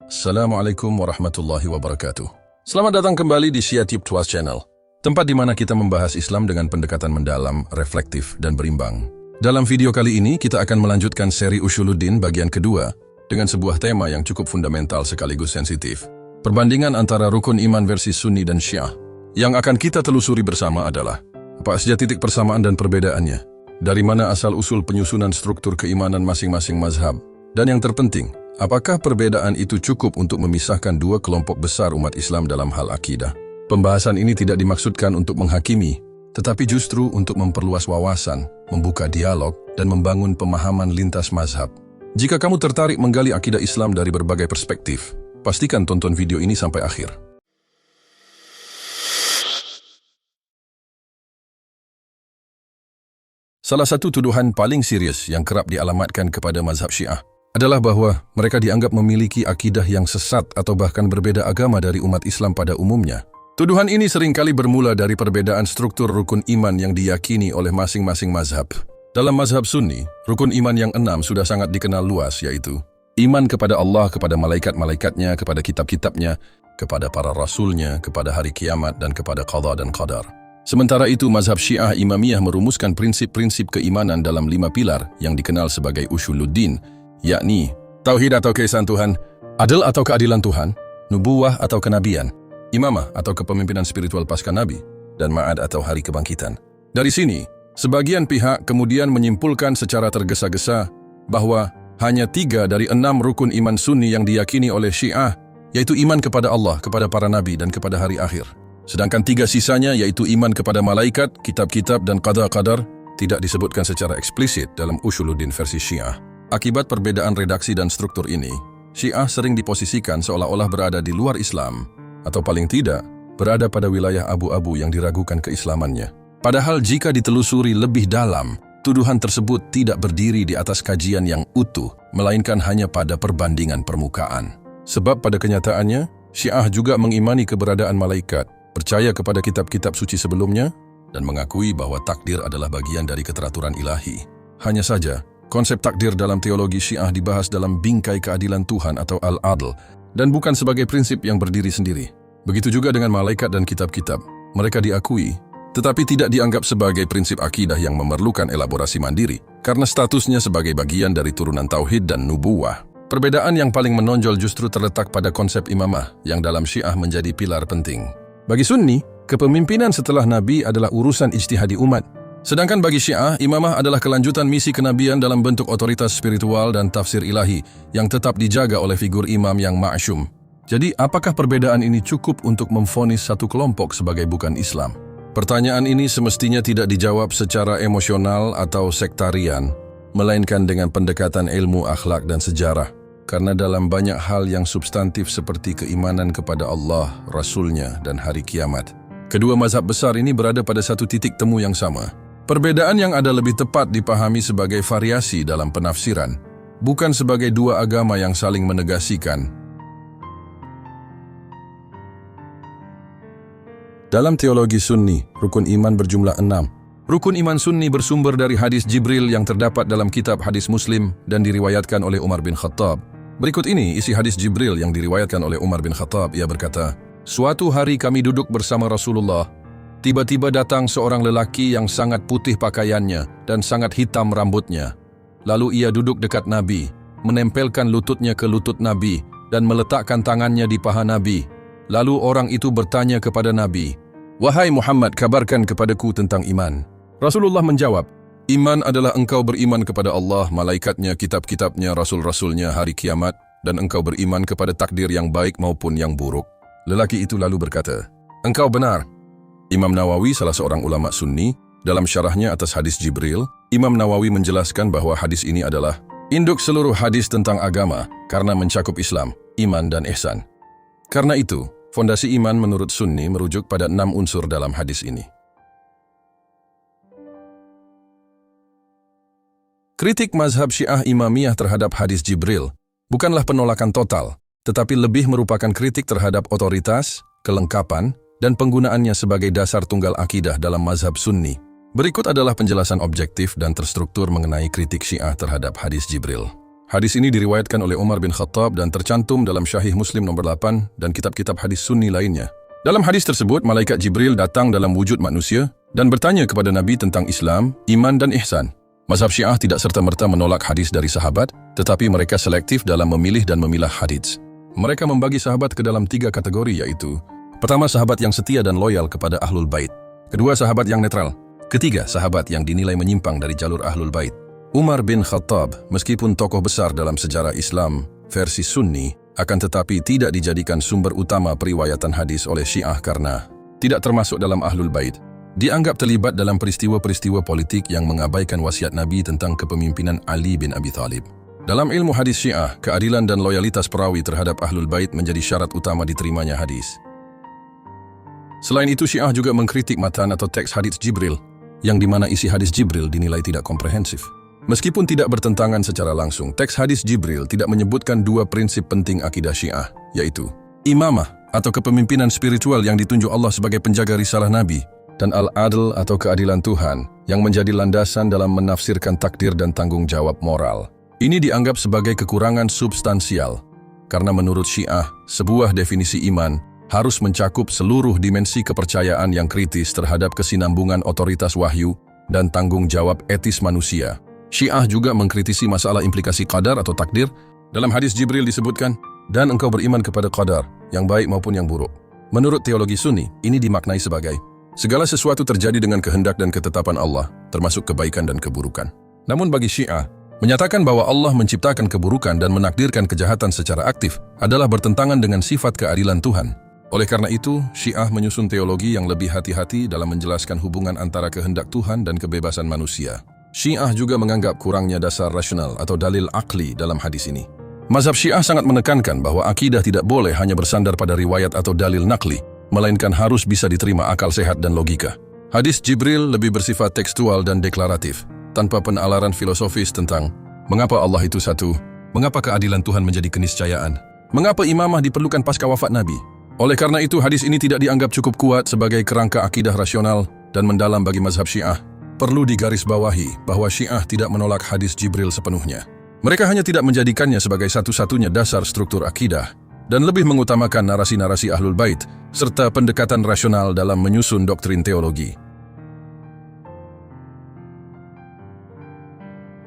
Assalamualaikum warahmatullahi wabarakatuh. Selamat datang kembali di Syiatib Tuas Channel, tempat di mana kita membahas Islam dengan pendekatan mendalam, reflektif, dan berimbang. Dalam video kali ini, kita akan melanjutkan seri Usuluddin bagian kedua dengan sebuah tema yang cukup fundamental sekaligus sensitif. Perbandingan antara rukun iman versi Sunni dan Syiah. Yang akan kita telusuri bersama adalah apa saja titik persamaan dan perbedaannya, dari mana asal-usul penyusunan struktur keimanan masing-masing mazhab, dan yang terpenting, apakah perbedaan itu cukup untuk memisahkan dua kelompok besar umat Islam dalam hal akidah? Pembahasan ini tidak dimaksudkan untuk menghakimi, tetapi justru untuk memperluas wawasan, membuka dialog, dan membangun pemahaman lintas mazhab. Jika kamu tertarik menggali akidah Islam dari berbagai perspektif, pastikan tonton video ini sampai akhir. Salah satu tuduhan paling serius yang kerap dialamatkan kepada mazhab Syiah adalah bahwa mereka dianggap memiliki akidah yang sesat atau bahkan berbeda agama dari umat Islam pada umumnya. Tuduhan ini seringkali bermula dari perbedaan struktur rukun iman yang diyakini oleh masing-masing mazhab. Dalam mazhab Sunni, rukun iman yang 6 sudah sangat dikenal luas, yaitu iman kepada Allah, kepada malaikat-malaikatnya, kepada kitab-kitabnya, kepada para rasulnya, kepada hari kiamat, dan kepada qadha dan qadar. Sementara itu, mazhab Syiah Imamiyah merumuskan prinsip-prinsip keimanan dalam 5 pilar yang dikenal sebagai Usuluddin, yakni tauhid atau keesaan Tuhan, adil atau keadilan Tuhan, nubuwah atau kenabian, imamah atau kepemimpinan spiritual pasca Nabi, dan ma'ad atau hari kebangkitan. Dari sini, sebagian pihak kemudian menyimpulkan secara tergesa-gesa bahwa hanya 3 dari 6 rukun iman Sunni yang diyakini oleh Syiah, yaitu iman kepada Allah, kepada para Nabi, dan kepada hari akhir. Sedangkan 3 sisanya, yaitu iman kepada malaikat, kitab-kitab, dan qadar-qadar, tidak disebutkan secara eksplisit dalam Usuluddin versi Syiah. Akibat perbedaan redaksi dan struktur ini, Syiah sering diposisikan seolah-olah berada di luar Islam, atau paling tidak, berada pada wilayah abu-abu yang diragukan keislamannya. Padahal jika ditelusuri lebih dalam, tuduhan tersebut tidak berdiri di atas kajian yang utuh, melainkan hanya pada perbandingan permukaan. Sebab pada kenyataannya, Syiah juga mengimani keberadaan malaikat, percaya kepada kitab-kitab suci sebelumnya, dan mengakui bahwa takdir adalah bagian dari keteraturan ilahi. Hanya saja, konsep takdir dalam teologi Syiah dibahas dalam bingkai keadilan Tuhan atau al-adl, dan bukan sebagai prinsip yang berdiri sendiri. Begitu juga dengan malaikat dan kitab-kitab. Mereka diakui, tetapi tidak dianggap sebagai prinsip akidah yang memerlukan elaborasi mandiri, karena statusnya sebagai bagian dari turunan tauhid dan nubuwah. Perbedaan yang paling menonjol justru terletak pada konsep imamah, yang dalam Syiah menjadi pilar penting. Bagi Sunni, kepemimpinan setelah Nabi adalah urusan ijtihadi umat. Sedangkan bagi Syiah, imamah adalah kelanjutan misi kenabian dalam bentuk otoritas spiritual dan tafsir ilahi yang tetap dijaga oleh figur imam yang ma'syum. Jadi, apakah perbedaan ini cukup untuk memvonis satu kelompok sebagai bukan Islam? Pertanyaan ini semestinya tidak dijawab secara emosional atau sektarian, melainkan dengan pendekatan ilmu, akhlak, dan sejarah. Karena dalam banyak hal yang substantif seperti keimanan kepada Allah, Rasulnya, dan hari kiamat, kedua mazhab besar ini berada pada satu titik temu yang sama. Perbedaan yang ada lebih tepat dipahami sebagai variasi dalam penafsiran, bukan sebagai dua agama yang saling menegasikan. Dalam teologi Sunni, rukun iman berjumlah 6. Rukun iman Sunni bersumber dari hadis Jibril yang terdapat dalam kitab hadis Muslim dan diriwayatkan oleh Umar bin Khattab. Berikut ini isi hadis Jibril yang diriwayatkan oleh Umar bin Khattab. Ia berkata, "Suatu hari kami duduk bersama Rasulullah. Tiba-tiba datang seorang lelaki yang sangat putih pakaiannya dan sangat hitam rambutnya. Lalu ia duduk dekat Nabi, menempelkan lututnya ke lutut Nabi dan meletakkan tangannya di paha Nabi. Lalu orang itu bertanya kepada Nabi, 'Wahai Muhammad, kabarkan kepadaku tentang iman.' Rasulullah menjawab, 'Iman adalah engkau beriman kepada Allah, malaikatnya, kitab-kitabnya, rasul-rasulnya, hari kiamat, dan engkau beriman kepada takdir yang baik maupun yang buruk.' Lelaki itu lalu berkata, 'Engkau benar.'" Imam Nawawi, salah seorang ulama Sunni, dalam syarahnya atas hadis Jibril, Imam Nawawi menjelaskan bahwa hadis ini adalah induk seluruh hadis tentang agama karena mencakup Islam, iman, dan ihsan. Karena itu, fondasi iman menurut Sunni merujuk pada 6 unsur dalam hadis ini. Kritik mazhab Syiah Imamiyah terhadap hadis Jibril bukanlah penolakan total, tetapi lebih merupakan kritik terhadap otoritas, kelengkapan, dan penggunaannya sebagai dasar tunggal akidah dalam mazhab Sunni. Berikut adalah penjelasan objektif dan terstruktur mengenai kritik Syiah terhadap hadis Jibril. Hadis ini diriwayatkan oleh Umar bin Khattab dan tercantum dalam Syahih Muslim nomor 8 dan kitab-kitab hadis sunni lainnya. Dalam hadis tersebut, malaikat Jibril datang dalam wujud manusia dan bertanya kepada Nabi tentang Islam, iman dan ihsan. Mazhab Syiah tidak serta-merta menolak hadis dari sahabat, tetapi mereka selektif dalam memilih dan memilah hadis. Mereka membagi sahabat ke dalam 3 kategori, yaitu: pertama, sahabat yang setia dan loyal kepada Ahlul Bait. Kedua, sahabat yang netral. Ketiga, sahabat yang dinilai menyimpang dari jalur Ahlul Bait. Umar bin Khattab, meskipun tokoh besar dalam sejarah Islam versi Sunni, akan tetapi tidak dijadikan sumber utama periwayatan hadis oleh Syiah karena tidak termasuk dalam Ahlul Bait. Dianggap terlibat dalam peristiwa-peristiwa politik yang mengabaikan wasiat Nabi tentang kepemimpinan Ali bin Abi Thalib. Dalam ilmu hadis Syiah, keadilan dan loyalitas perawi terhadap Ahlul Bait menjadi syarat utama diterimanya hadis. Selain itu, Syiah juga mengkritik matan atau teks hadis Jibril, yang di mana isi hadis Jibril dinilai tidak komprehensif. Meskipun tidak bertentangan secara langsung, teks hadis Jibril tidak menyebutkan 2 prinsip penting akidah Syiah, yaitu imamah atau kepemimpinan spiritual yang ditunjuk Allah sebagai penjaga risalah Nabi, dan al-adl atau keadilan Tuhan yang menjadi landasan dalam menafsirkan takdir dan tanggung jawab moral. Ini dianggap sebagai kekurangan substansial, karena menurut Syiah, sebuah definisi iman harus mencakup seluruh dimensi kepercayaan yang kritis terhadap kesinambungan otoritas wahyu dan tanggung jawab etis manusia. Syiah juga mengkritisi masalah implikasi qadar atau takdir. Dalam hadis Jibril disebutkan, dan engkau beriman kepada qadar, yang baik maupun yang buruk. Menurut teologi Sunni, ini dimaknai sebagai segala sesuatu terjadi dengan kehendak dan ketetapan Allah, termasuk kebaikan dan keburukan. Namun bagi Syiah, menyatakan bahwa Allah menciptakan keburukan dan menakdirkan kejahatan secara aktif adalah bertentangan dengan sifat keadilan Tuhan. Oleh karena itu, Syiah menyusun teologi yang lebih hati-hati dalam menjelaskan hubungan antara kehendak Tuhan dan kebebasan manusia. Syiah juga menganggap kurangnya dasar rasional atau dalil akli dalam hadis ini. Mazhab Syiah sangat menekankan bahwa akidah tidak boleh hanya bersandar pada riwayat atau dalil nakli, melainkan harus bisa diterima akal sehat dan logika. Hadis Jibril lebih bersifat tekstual dan deklaratif, tanpa penalaran filosofis tentang mengapa Allah itu satu, mengapa keadilan Tuhan menjadi keniscayaan, mengapa imamah diperlukan pasca wafat Nabi. Oleh karena itu, hadis ini tidak dianggap cukup kuat sebagai kerangka akidah rasional dan mendalam bagi mazhab Syiah. Perlu digarisbawahi bahwa Syiah tidak menolak hadis Jibril sepenuhnya. Mereka hanya tidak menjadikannya sebagai satu-satunya dasar struktur akidah dan lebih mengutamakan narasi-narasi Ahlul Bait serta pendekatan rasional dalam menyusun doktrin teologi.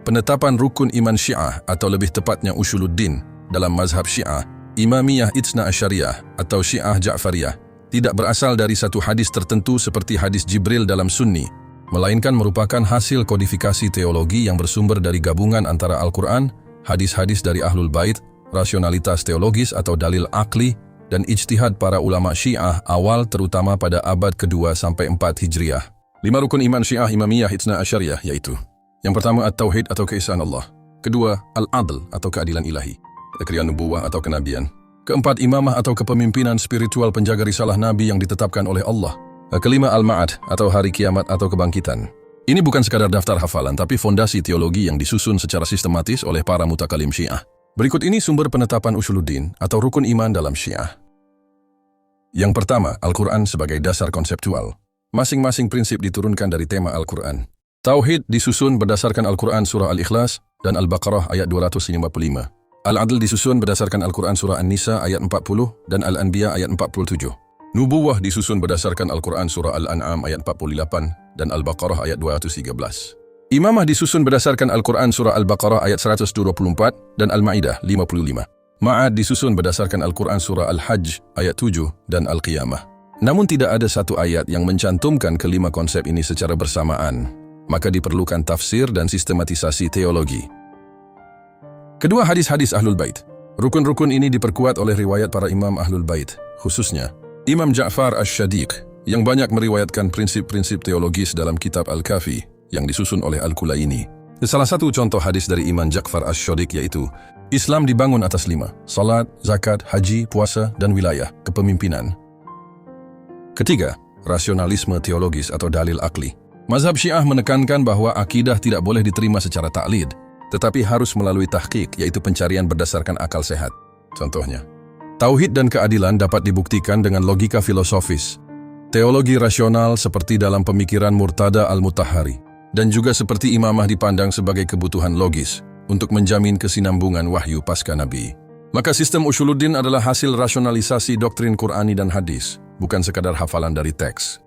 Penetapan rukun iman Syiah atau lebih tepatnya Usuluddin dalam mazhab Syiah, Imamiyah Itsna Asyariyah atau Syiah Ja'fariyah, tidak berasal dari satu hadis tertentu seperti hadis Jibril dalam Sunni, melainkan merupakan hasil kodifikasi teologi yang bersumber dari gabungan antara Al-Quran, hadis-hadis dari Ahlul Bait, rasionalitas teologis atau dalil akli, dan ijtihad para ulama Syiah awal terutama pada abad ke-2 sampai 4 Hijriah. 5 rukun iman Syiah Imamiyah Itsna Asyariyah yaitu: yang pertama, At-Tauhid atau keesaan Allah. Kedua, Al-Adl atau keadilan ilahi, kekrian nubuwah atau kenabian. Keempat, imamah atau kepemimpinan spiritual penjaga risalah Nabi yang ditetapkan oleh Allah. Kelima, Al-Ma'ad atau hari kiamat atau kebangkitan. Ini bukan sekadar daftar hafalan, tapi fondasi teologi yang disusun secara sistematis oleh para mutakalim Syiah. Berikut ini sumber penetapan Usuluddin atau rukun iman dalam Syiah. Yang pertama, Al-Quran sebagai dasar konseptual. Masing-masing prinsip diturunkan dari tema Al-Quran. Tauhid disusun berdasarkan Al-Quran surah Al-Ikhlas dan Al-Baqarah ayat 255. Al-Adl disusun berdasarkan Al-Quran surah An-Nisa ayat 40 dan Al-Anbiya ayat 47. Nubuwah disusun berdasarkan Al-Quran surah Al-An'am ayat 48 dan Al-Baqarah ayat 213. Imamah disusun berdasarkan Al-Quran surah Al-Baqarah ayat 124 dan Al-Ma'idah 55. Ma'ad disusun berdasarkan Al-Quran surah Al-Hajj ayat 7 dan Al-Qiyamah. Namun tidak ada satu ayat yang mencantumkan kelima konsep ini secara bersamaan, maka diperlukan tafsir dan sistematisasi teologi. Kedua, hadis-hadis Ahlul Bait. Rukun-rukun ini diperkuat oleh riwayat para imam Ahlul Bait, khususnya Imam Ja'far Asy-Syadiq yang banyak meriwayatkan prinsip-prinsip teologis dalam kitab Al-Kafi yang disusun oleh Al-Kulaini. Salah satu contoh hadis dari Imam Ja'far Asy-Syadiq yaitu Islam dibangun atas 5: salat, zakat, haji, puasa, dan wilayah, kepemimpinan. Ketiga, rasionalisme teologis atau dalil akli. Mazhab Syiah menekankan bahwa akidah tidak boleh diterima secara taklid, tetapi harus melalui tahqiq, yaitu pencarian berdasarkan akal sehat. Contohnya, tauhid dan keadilan dapat dibuktikan dengan logika filosofis, teologi rasional seperti dalam pemikiran Murtada Al-Mutahhari, dan juga seperti imamah dipandang sebagai kebutuhan logis, untuk menjamin kesinambungan wahyu pasca Nabi. Maka sistem Usuluddin adalah hasil rasionalisasi doktrin Qur'ani dan hadis, bukan sekadar hafalan dari teks.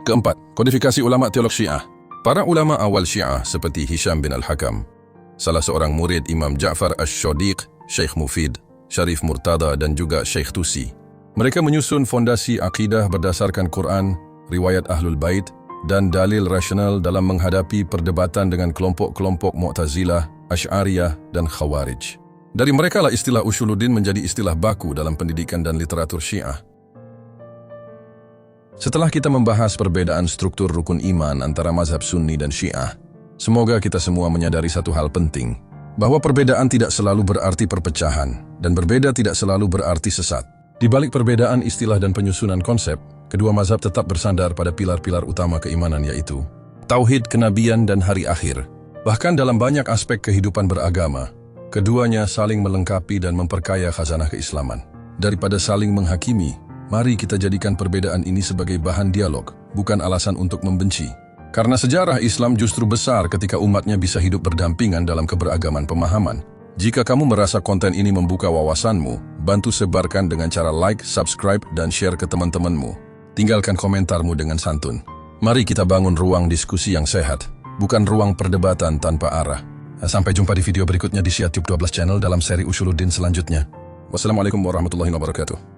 Keempat, kodifikasi ulama teolog Syiah. Para ulama awal Syiah seperti Hisham bin Al-Hakam, salah seorang murid Imam Ja'far Ash-Shadiq, Syekh Mufid, Syarif Murtada dan juga Syekh Tusi. Mereka menyusun fondasi akidah berdasarkan Quran, riwayat Ahlul Bait, dan dalil rasional dalam menghadapi perdebatan dengan kelompok-kelompok Mu'tazilah, Asy'ariyah, dan Khawarij. Dari merekalah istilah Usuluddin menjadi istilah baku dalam pendidikan dan literatur Syiah. Setelah kita membahas perbedaan struktur rukun iman antara mazhab Sunni dan Syiah, semoga kita semua menyadari satu hal penting, bahwa perbedaan tidak selalu berarti perpecahan, dan berbeda tidak selalu berarti sesat. Di balik perbedaan istilah dan penyusunan konsep, kedua mazhab tetap bersandar pada pilar-pilar utama keimanan yaitu tauhid, kenabian, dan hari akhir. Bahkan dalam banyak aspek kehidupan beragama, keduanya saling melengkapi dan memperkaya khazanah keislaman. Daripada saling menghakimi, mari kita jadikan perbedaan ini sebagai bahan dialog, bukan alasan untuk membenci. Karena sejarah Islam justru besar ketika umatnya bisa hidup berdampingan dalam keberagaman pemahaman. Jika kamu merasa konten ini membuka wawasanmu, bantu sebarkan dengan cara like, subscribe, dan share ke teman-temanmu. Tinggalkan komentarmu dengan santun. Mari kita bangun ruang diskusi yang sehat, bukan ruang perdebatan tanpa arah. Sampai jumpa di video berikutnya di Syiah Tube 12 Channel dalam seri Usuluddin selanjutnya. Wassalamualaikum warahmatullahi wabarakatuh.